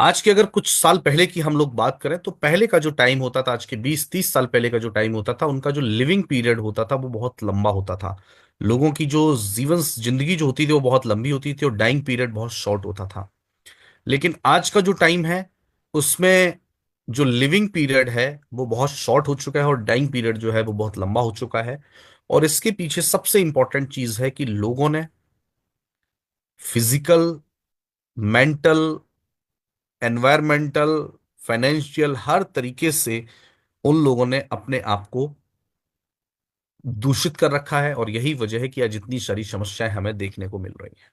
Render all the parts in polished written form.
आज के अगर कुछ साल पहले की हम लोग बात करें तो पहले का जो टाइम होता था, आज के 20-30 साल पहले का जो टाइम होता था, उनका जो लिविंग पीरियड होता था वो बहुत लंबा होता था। लोगों की जो जीवन जिंदगी जो होती थी वो बहुत लंबी होती थी और डाइंग पीरियड बहुत शॉर्ट होता था। लेकिन आज का जो टाइम है उसमें जो लिविंग पीरियड है वो बहुत शॉर्ट हो चुका है और डाइंग पीरियड जो है वो बहुत लंबा हो चुका है। और इसके पीछे सबसे इंपॉर्टेंट चीज है कि लोगों ने फिजिकल, मेंटल, एनवायरमेंटल, फाइनेंशियल, हर तरीके से उन लोगों ने अपने आप को दूषित कर रखा है और यही वजह है कि आज इतनी सारी समस्याएं हमें देखने को मिल रही हैं।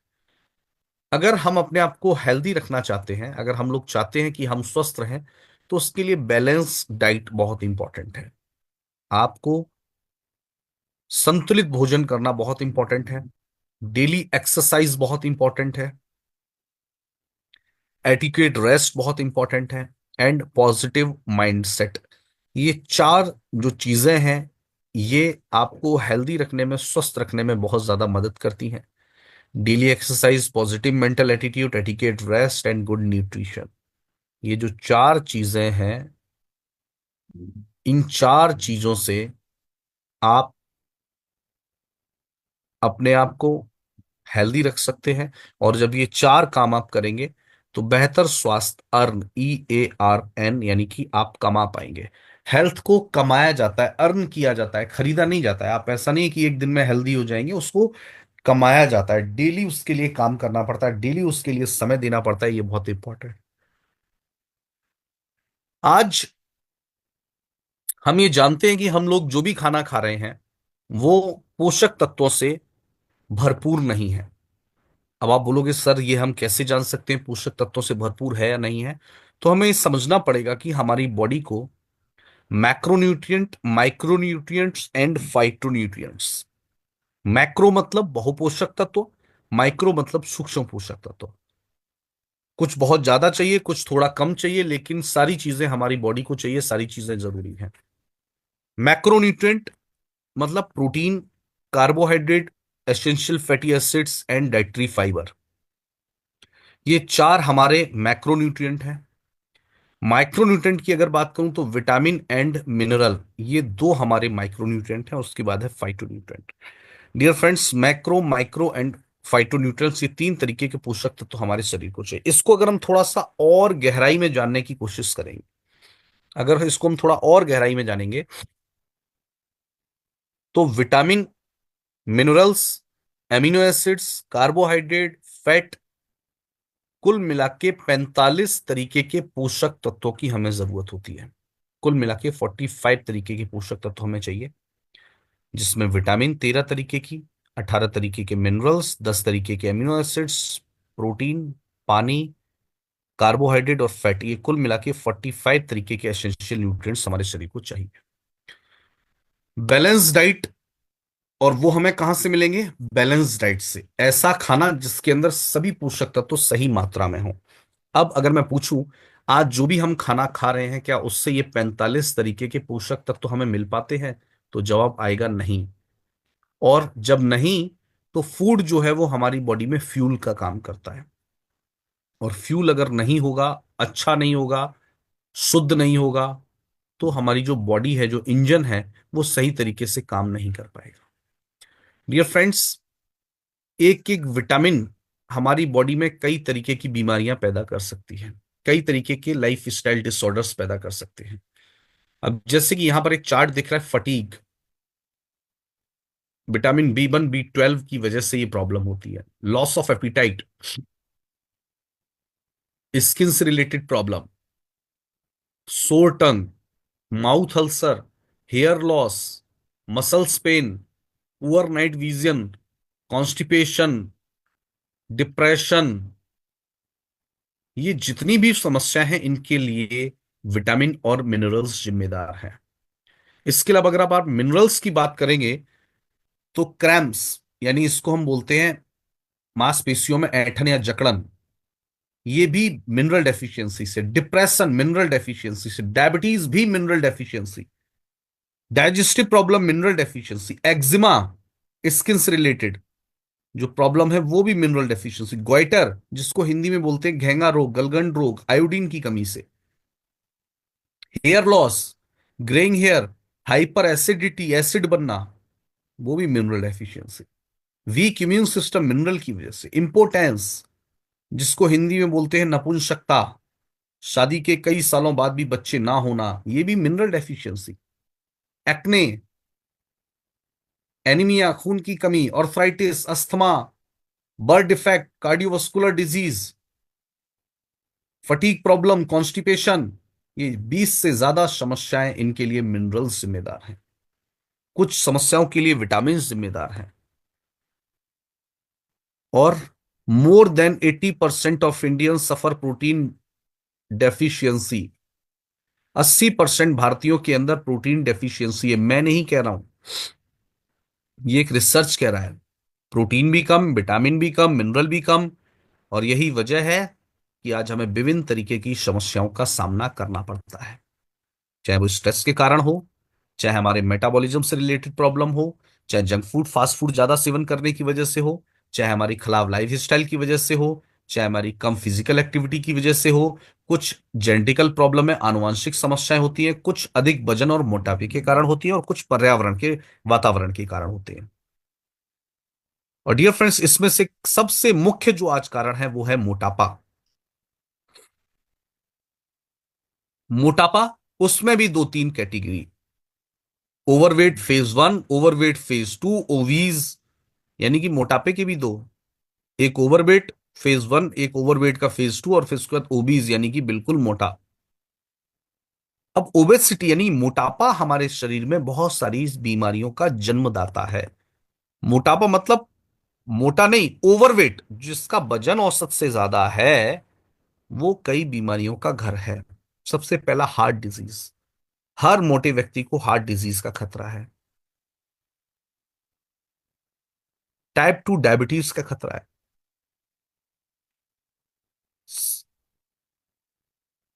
अगर हम अपने आप को हेल्दी रखना चाहते हैं, अगर हम लोग चाहते हैं कि हम स्वस्थ रहें, तो उसके लिए बैलेंस डाइट बहुत इंपॉर्टेंट है। आपको संतुलित भोजन करना बहुत इंपॉर्टेंट है। डेली एक्सरसाइज बहुत इंपॉर्टेंट है। एटिक्वेट रेस्ट बहुत इंपॉर्टेंट है। एंड पॉजिटिव माइंडसेट, ये चार जो चीजें हैं ये आपको हेल्दी रखने में, स्वस्थ रखने में बहुत ज्यादा मदद करती हैं। Daily exercise, positive mental attitude, etiquette rest and good nutrition, ये जो चार चीजें हैं, इन चार चीजों से आप अपने आप को हेल्दी रख सकते हैं। और जब ये चार काम आप करेंगे तो बेहतर स्वास्थ्य, अर्न, EARN, यानी कि आप कमा पाएंगे। हेल्थ को कमाया जाता है, अर्न किया जाता है, खरीदा नहीं जाता है। आप ऐसा नहीं कि एक दिन में हेल्दी हो जाएंगे, उसको कमाया जाता है। डेली उसके लिए काम करना पड़ता है, डेली उसके लिए समय देना पड़ता है। ये बहुत इंपॉर्टेंट। आज हम ये जानते हैं कि हम लोग जो भी खाना खा रहे हैं वो पोषक तत्वों से भरपूर नहीं है। अब आप बोलोगे सर ये हम कैसे जान सकते हैं पोषक तत्वों से भरपूर है या नहीं है? तो हमें ये समझना पड़ेगा कि हमारी बॉडी को macronutrient, micronutrients and phytonutrients, macro मतलब बहुपोषक तत्व, माइक्रो मतलब सूक्ष्म पोषक तत्व। कुछ बहुत ज्यादा चाहिए, कुछ थोड़ा कम चाहिए, लेकिन सारी चीजें हमारी बॉडी को चाहिए, सारी चीजें जरूरी हैं। मैक्रोन्यूट्रिएंट मतलब protein, carbohydrate, essential fatty acids and dietary fibre, ये चार हमारे मैक्रोन्यूट्रिएंट हैं। माइक्रोन्यूट्रिएंट की अगर बात करूं तो विटामिन एंड मिनरल, ये दो हमारे माइक्रोन्यूट्रिएंट हैं। उसके बाद है phytonutrient. Dear friends, macro, micro and phytonutrients, ये तीन तरीके के पोषक तत्व तो हमारे शरीर को चाहिए। इसको अगर हम थोड़ा सा और गहराई में जानने की कोशिश करेंगे, अगर इसको हम थोड़ा और गहराई में जानेंगे, तो vitamin, minerals, amino acids, carbohydrate, fat, कुल मिला के 45 तरीके के पोषक तत्वों की हमें जरूरत होती है। कुल मिला के 45 तरीके के पोषक तत्व हमें चाहिए, जिसमें विटामिन 13 तरीके की, 18 तरीके के मिनरल्स, 10 तरीके के एमिनो एसिड्स, प्रोटीन, पानी, कार्बोहाइड्रेट और फैट, ये कुल मिला के 45 तरीके के एसेंशियल न्यूट्रिएंट्स हमारे शरीर को चाहिए। बैलेंस डाइट, और वो हमें कहां से मिलेंगे? बैलेंस डाइट से, ऐसा खाना जिसके अंदर सभी पोषक तत्व सही मात्रा में हो। अब अगर मैं पूछूं, आज जो भी हम खाना खा रहे हैं क्या उससे ये 45 तरीके के पोषक तत्व तो हमें मिल पाते हैं? तो जवाब आएगा नहीं। और जब नहीं, तो फूड जो है वो हमारी बॉडी में फ्यूल का काम करता है। और फ्यूल अगर नहीं होगा, अच्छा नहीं होगा, शुद्ध नहीं होगा, तो हमारी जो बॉडी है, जो इंजन है, वो सही तरीके से काम नहीं कर पाएगा। डियर फ्रेंड्स, एक एक विटामिन हमारी बॉडी में कई तरीके की बीमारियां पैदा कर सकती है, कई तरीके के लाइफ स्टाइल डिसऑर्डर्स पैदा कर सकते हैं। अब जैसे कि यहां पर एक चार्ट दिख रहा है, फटीग, विटामिन B1, B12 की वजह से ये प्रॉब्लम होती है। लॉस ऑफ एपिटाइट, स्किन से related problem, sore tongue, mouth ulcer, hair loss, muscles pain, poor night vision, constipation, depression, ये जितनी भी समस्या हैं इनके लिए विटामिन और मिनरल्स जिम्मेदार हैं। इसके अलावा अगर आप मिनरल्स की बात करेंगे तो क्रैम्प्स, यानी इसको हम बोलते हैं मांसपेशियों में ऐंठन या जकड़न, ये भी मिनरल डेफिशिएंसी से, डिप्रेशन मिनरल डेफिशिएंसी से, डायबिटीज भी mineral deficiency, digestive problem mineral deficiency, eczema skin से रिलेटेड, जो प्रॉब्लम है वो भी मिनरल डेफिशिएंसी। गोइटर, जिसको हिंदी में बोलते हैं घेंगा रोग, गलगंड रोग, आयोडीन की कमी से। Hair loss, greying hair, hyper acidity, acid बनना, वो भी mineral deficiency. Weak immune system mineral की वजह से। इम्पोर्टेंस, जिसको हिंदी में बोलते हैं नपुंसकता, शादी के कई सालों बाद भी बच्चे ना होना, ये भी मिनरल डेफिशिएंसी। एक्ने, एनीमिया, खून की कमी, arthritis, asthma, birth defect, cardiovascular disease, fatigue problem, constipation, ये 20 से ज्यादा समस्याएं इनके लिए मिनरल्स जिम्मेदार हैं। कुछ समस्याओं के लिए विटामिन जिम्मेदार हैं। और more than 80% of Indian suffer protein deficiency. 80% भारतीयों के अंदर प्रोटीन डेफिशिएंसी है। मैं नहीं कह रहा हूं, ये एक रिसर्च कह रहा है। प्रोटीन भी कम, विटामिन भी कम, मिनरल भी कम। और यही वजह है कि आज हमें विभिन्न तरीके की समस्याओं का सामना करना पड़ता है, चाहे वो स्ट्रेस के कारण हो, चाहे हमारे मेटाबॉलिज्म से रिलेटेड प्रॉब्लम हो, चाहे जंक फूड फास्ट फूड ज्यादा सेवन करने की वजह से हो, चाहे हमारी खराब लाइफ स्टाइल की वजह से हो, चाहे हमारी कम फिजिकल एक्टिविटी की वजह से हो। कुछ जेनेटिकल प्रॉब्लम है, आनुवंशिक समस्याएं होती हैं, कुछ अधिक वजन और मोटापे के कारण होती है, और कुछ पर्यावरण के, वातावरण के कारण होते हैं। और डियर फ्रेंड्स, इसमें से सबसे मुख्य जो आज कारण है वो है मोटापा। मोटापा, उसमें भी दो तीन category. Overweight phase one, overweight phase two, obese, यानी कि मोटापे के भी दो। एक ओवरवेट फेज वन, एक ओवरवेट का फेज टू, और फिर उसके बाद ओबीज यानी कि बिल्कुल मोटा। अब ओबेसिटी यानी मोटापा हमारे शरीर में बहुत सारी बीमारियों का जन्मदाता है। मोटापा मतलब मोटा नहीं, ओवरवेट, जिसका वजन औसत से ज्यादा है, वो कई बीमारियों का घर है। सबसे पहला हार्ट डिजीज। हर मोटे व्यक्ति को हार्ट डिजीज का खतरा है। टाइप 2 डायबिटीज का खतरा है।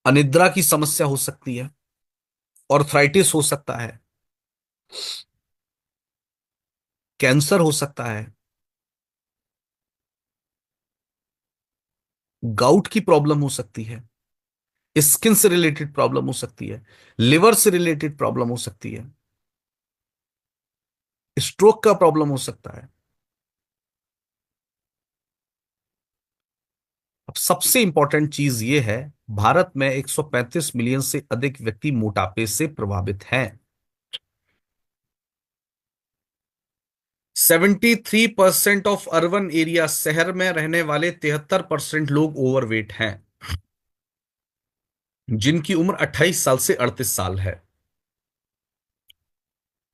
अनिद्रा की समस्या हो सकती है। ऑर्थराइटिस हो सकता है। कैंसर हो सकता है। गाउट की प्रॉब्लम हो सकती है। स्किन से रिलेटेड प्रॉब्लम हो सकती है। लिवर से रिलेटेड प्रॉब्लम हो सकती है। स्ट्रोक का प्रॉब्लम हो सकता है। अब सबसे इंपॉर्टेंट चीज ये है, भारत में 135 मिलियन से अधिक व्यक्ति मोटापे से प्रभावित हैं। 73% ऑफ अर्बन एरिया, शहर में रहने वाले 73% लोग ओवरवेट हैं, जिनकी उम्र 28 साल से 38 साल है।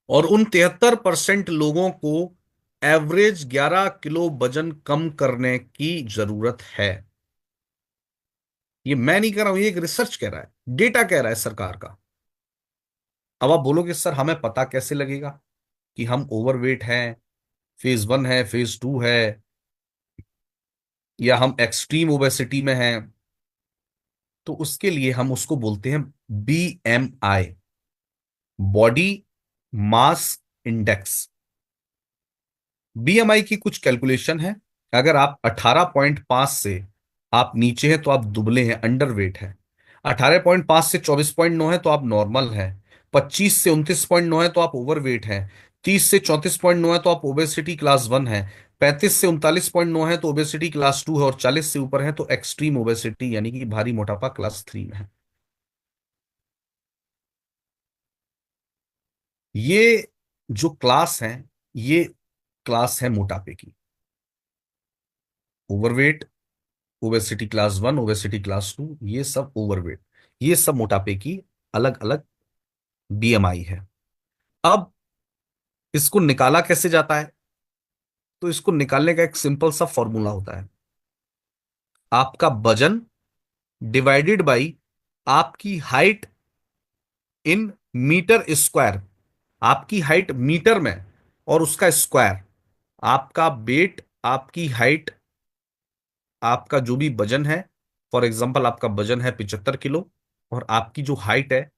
और उन 73% लोगों को एवरेज 11 किलो वजन कम करने की जरूरत है। ये मैं नहीं कह रहा हूं, ये एक रिसर्च कह रहा है, डेटा कह रहा है सरकार का। अब आप बोलोगे सर हमें पता कैसे लगेगा कि हम ओवरवेट हैं, फेज वन है, फेज टू है, या हम एक्सट्रीम ओबेसिटी में हैं? तो उसके लिए हम उसको बोलते हैं BMI, body mass index. BMI की कुछ कैलकुलेशन है। अगर आप 18.5 से आप नीचे हैं तो आप दुबले हैं, अंडरवेट है। 18.5 से 24.9 है तो आप नॉर्मल हैं। 25 से 29.9 है तो आप ओवरवेट हैं। 30 से 34.9 है तो आप ओबेसिटी क्लास वन है। 35 से 39.9 है तो ओबेसिटी क्लास टू है। और 40 से ऊपर है तो एक्सट्रीम ओबेसिटी यानी कि भारी मोटापा क्लास थ्री में है। ये जो क्लास है, ये क्लास है मोटापे की। Overweight, obesity class one, obesity class two, ये सब ओवरवेट, ये सब मोटापे की अलग अलग BMI है। अब इसको निकाला कैसे जाता है? तो इसको निकालने का एक सिंपल सा फॉर्मूला होता है। आपका वजन डिवाइडेड बाई आपकी हाइट इन मीटर स्क्वायर। आपकी हाइट मीटर में और उसका स्क्वायर। आपका वेट, आपकी हाइट, आपका जो भी वजन है, फॉर एग्जांपल आपका वजन है 75 किलो, और आपकी जो हाइट है,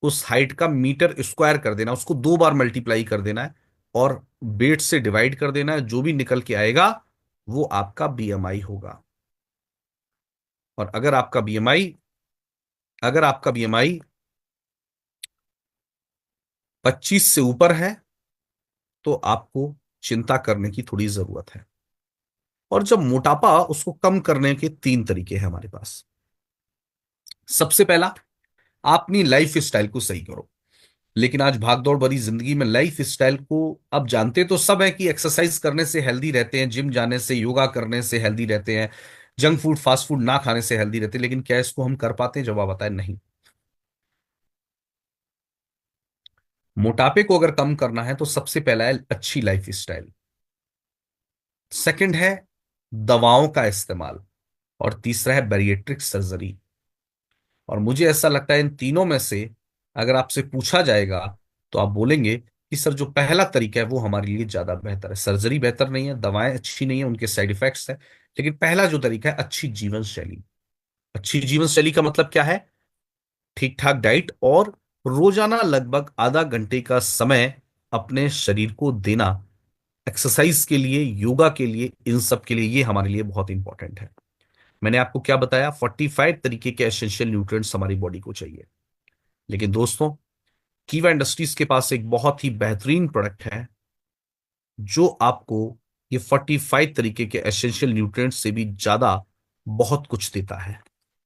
उस हाइट का मीटर स्क्वायर कर देना, उसको दो बार मल्टीप्लाई कर देना है, और वेट से डिवाइड कर देना है, जो भी निकल के आएगा वो आपका बीएमआई होगा। और अगर आपका बीएमआई 25 से ऊपर है तो आपको चिंता करने की थोड़ी जरूरत है। और जब मोटापा, उसको कम करने के तीन तरीके हैं हमारे पास। सबसे पहला, आप अपनी लाइफ स्टाइल को सही करो। लेकिन आज भागदौड़ भरी जिंदगी में लाइफ स्टाइल को, अब जानते तो सब है कि एक्सरसाइज करने से हेल्दी रहते हैं, जिम जाने से, योगा करने से हेल्दी रहते हैं, जंक फूड फास्ट फूड ना खाने से हेल्दी रहते हैं, लेकिन क्या इसको हम कर पाते हैं? जवाब आता है नहीं। मोटापे को अगर कम करना है तो सबसे पहला है अच्छी लाइफ स्टाइल। सेकंड है दवाओं का इस्तेमाल। और तीसरा है बैरिएट्रिक सर्जरी। और मुझे ऐसा लगता है इन तीनों में से अगर आपसे पूछा जाएगा तो आप बोलेंगे कि सर जो पहला तरीका है वो हमारे लिए ज्यादा बेहतर है। सर्जरी बेहतर नहीं है, दवाएं अच्छी नहीं है, उनके साइड इफेक्ट्स हैं, लेकिन पहला जो तरीका है अच्छी जीवन शैली। अच्छी जीवन शैली का मतलब क्या है? ठीक ठाक डाइट और रोजाना लगभग आधा घंटे का समय अपने शरीर को देना, एक्सरसाइज के लिए, योगा के लिए, इन सब के लिए, ये हमारे लिए बहुत इंपॉर्टेंट है। मैंने आपको क्या बताया? 45 तरीके के एसेंशियल न्यूट्रिएंट्स हमारी बॉडी को चाहिए। लेकिन दोस्तों, कीवा इंडस्ट्रीज के पास एक बहुत ही बेहतरीन प्रोडक्ट है जो आपको ये 45 तरीके के एसेंशियल न्यूट्रिएंट्स से भी ज्यादा बहुत कुछ देता है।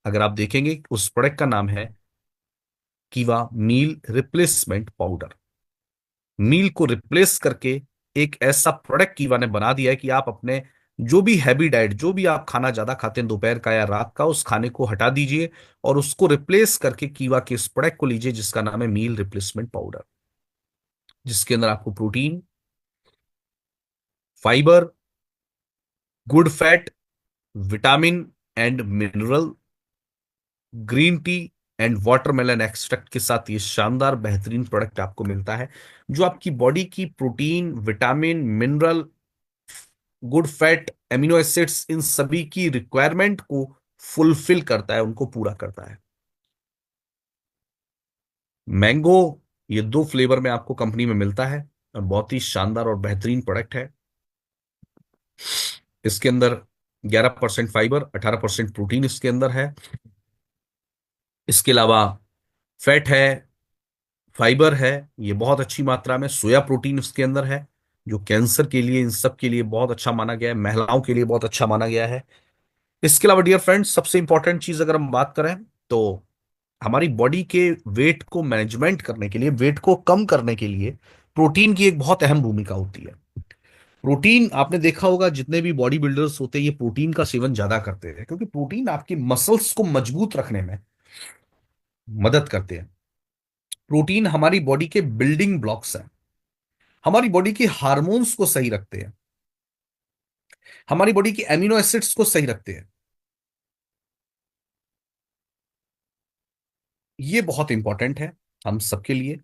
अगर आप देखेंगे, उस प्रोडक्ट का नाम है कीवा मील रिप्लेसमेंट पाउडर। मील को रिप्लेस करके एक ऐसा प्रोडक्ट कीवा ने बना दिया है कि आप अपने जो भी हैवी डाइट, जो भी आप खाना ज्यादा खाते हैं दोपहर का या रात का, उस खाने को हटा दीजिए और उसको रिप्लेस करके कीवा के इस प्रोडक्ट को लीजिए जिसका नाम है मील रिप्लेसमेंट पाउडर। जिसके अंदर आपको protein, fibre, good fat, vitamin and mineral, green tea and watermelon extract के साथ ये शानदार बेहतरीन प्रोडक्ट आपको मिलता है जो आपकी बॉडी की protein, vitamin, mineral, good fat, amino acids, इन सभी की रिक्वायरमेंट को फुलफिल करता है, उनको पूरा करता है। मैंगो, ये दो फ्लेवर में आपको कंपनी में मिलता है और बहुत ही शानदार और बेहतरीन प्रोडक्ट है। इसके अंदर 11% फाइबर, 18% प्रोटीन इसके अंदर है। इसके अलावा फैट है, फाइबर है, ये बहुत अच्छी मात्रा में। सोया प्रोटीन इसके अंदर है जो कैंसर के लिए, इन सब के लिए बहुत अच्छा माना गया है, महिलाओं के लिए बहुत अच्छा माना गया है। इसके अलावा डियर फ्रेंड्स, सबसे इंपॉर्टेंट चीज अगर हम बात करें तो हमारी बॉडी के वेट को मैनेजमेंट करने के लिए, वेट को कम करने के लिए प्रोटीन की एक बहुत अहम भूमिका होती है। प्रोटीन, आपने देखा होगा जितने भी बॉडी बिल्डर्स होते हैं ये प्रोटीन का सेवन ज्यादा करते हैं क्योंकि प्रोटीन आपके मसल्स को मजबूत रखने में मदद करते हैं। प्रोटीन हमारी बॉडी के बिल्डिंग ब्लॉक्स हैं, हमारी बॉडी के हार्मोन्स को सही रखते हैं, हमारी बॉडी की एमिनो एसिड्स को सही रखते हैं। ये बहुत इंपॉर्टेंट है हम सबके लिए।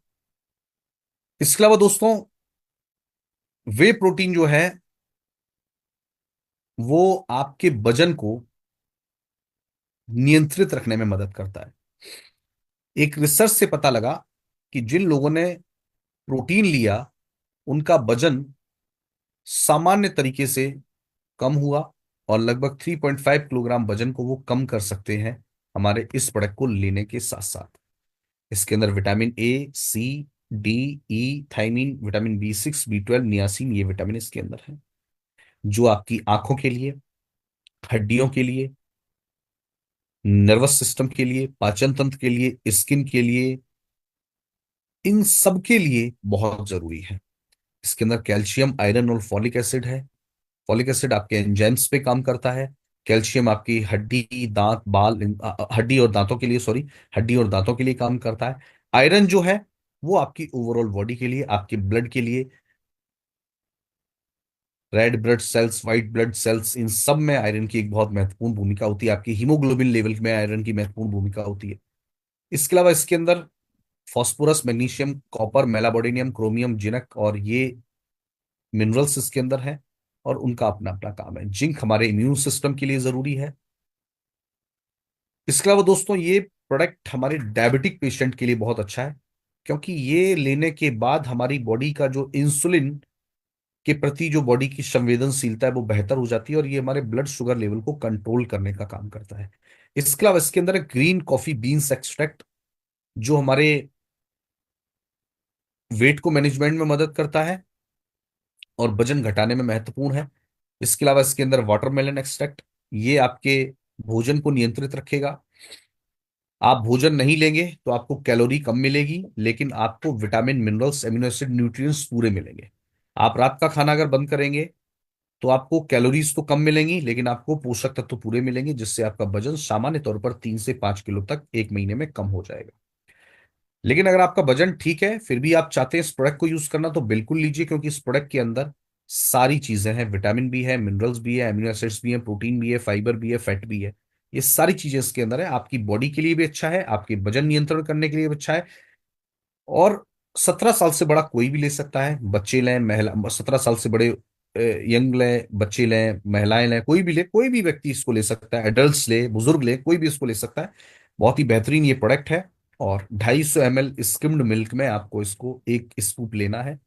इसके अलावा दोस्तों, वे प्रोटीन जो है वो आपके वजन को नियंत्रित रखने में मदद करता है। एक रिसर्च से पता लगा कि जिन लोगों ने प्रोटीन लिया उनका वजन सामान्य तरीके से कम हुआ और लगभग 3.5 किलोग्राम वजन को वो कम कर सकते हैं हमारे इस प्रोडक्ट को लेने के साथ साथ। इसके अंदर vitamin A, C, D, E, thiamine, vitamin B6, B12, niacin, ये विटामिन इसके अंदर है जो आपकी आंखों के लिए, हड्डियों के लिए, नर्वस सिस्टम के लिए, पाचन तंत्र के लिए, स्किन के लिए, इन सब के लिए बहुत जरूरी है। इसके अंदर कैल्शियम, आयरन और फॉलिक एसिड है। फॉलिक एसिड आपके एंजाइम्स पे काम करता है। कैल्शियम आपकी हड्डी, दांत, बाल, हड्डी और दांतों के लिए, सॉरी, हड्डी और दांतों के लिए काम करता है। आयरन जो है वो आपकी ओवरऑल बॉडी के लिए, आपके ब्लड के लिए, red blood cells, white blood cells, इन सब में आयरन की एक बहुत महत्वपूर्ण भूमिका होती है। आपकी हीमोग्लोबिन लेवल में आयरन की महत्वपूर्ण भूमिका होती है। इसके अलावा इसके अंदर phosphorus, magnesium, copper, molybdenum, chromium, zinc और ये मिनरल्स इसके अंदर है और उनका अपना अपना काम है। जिंक हमारे इम्यून सिस्टम के लिए जरूरी है। इसके अलावा दोस्तों, ये प्रोडक्ट हमारे डायबिटिक पेशेंट के लिए बहुत अच्छा है क्योंकि ये लेने के बाद हमारी बॉडी का जो इंसुलिन के प्रति जो बॉडी की संवेदनशीलता है वो बेहतर हो जाती है, और ये हमारे ब्लड शुगर लेवल को कंट्रोल करने का काम करता है। इसके अलावा इसके अंदर ग्रीन कॉफी बीन्स एक्सट्रैक्ट, जो हमारे वेट को मैनेजमेंट में मदद करता है और वजन घटाने में महत्वपूर्ण है। इसके अलावा इसके अंदर वाटरमेलन एक्सट्रैक्ट, ये आपके भोजन को नियंत्रित रखेगा। आप भोजन नहीं लेंगे तो आपको कैलोरी कम मिलेगी, लेकिन आपको vitamin, minerals, amino acid, nutrients पूरे मिलेंगे। आप रात का खाना अगर बंद करेंगे तो आपको कैलोरीज तो कम मिलेंगी, लेकिन आपको पोषक तत्व पूरे मिलेंगे, जिससे आपका वजन सामान्य तौर पर 3 से 5 किलो तक 1 महीने में कम हो जाएगा। लेकिन अगर आपका वजन ठीक है, फिर भी आप चाहते हैं इस प्रोडक्ट को यूज करना, तो बिल्कुल लीजिए, क्योंकि इस प्रोडक्ट के अंदर सारी चीजें हैं। विटामिन भी है, मिनरल्स भी है, एमिनो एसिड्स भी है, प्रोटीन भी है, फाइबर भी है, फैट भी है। ये सारी चीजें इसके अंदर है। आपकी बॉडी के लिए भी अच्छा है, आपके वजन नियंत्रण करने के लिए भी अच्छा है। और 17 साल से बड़ा कोई भी ले सकता है, बच्चे लें, महिला, 17 साल से बड़े यंग लें, बच्चे लें, महिलाएं लें, कोई भी ले, कोई भी व्यक्ति इसको ले सकता है, एडल्ट्स ले, बुजुर्ग ले, कोई भी इसको ले सकता है। बहुत ही बेहतरीन ये प्रोडक्ट है। और 250 ml स्किम्ड मिल्क में आपको इसको एक स्कूप लेना है।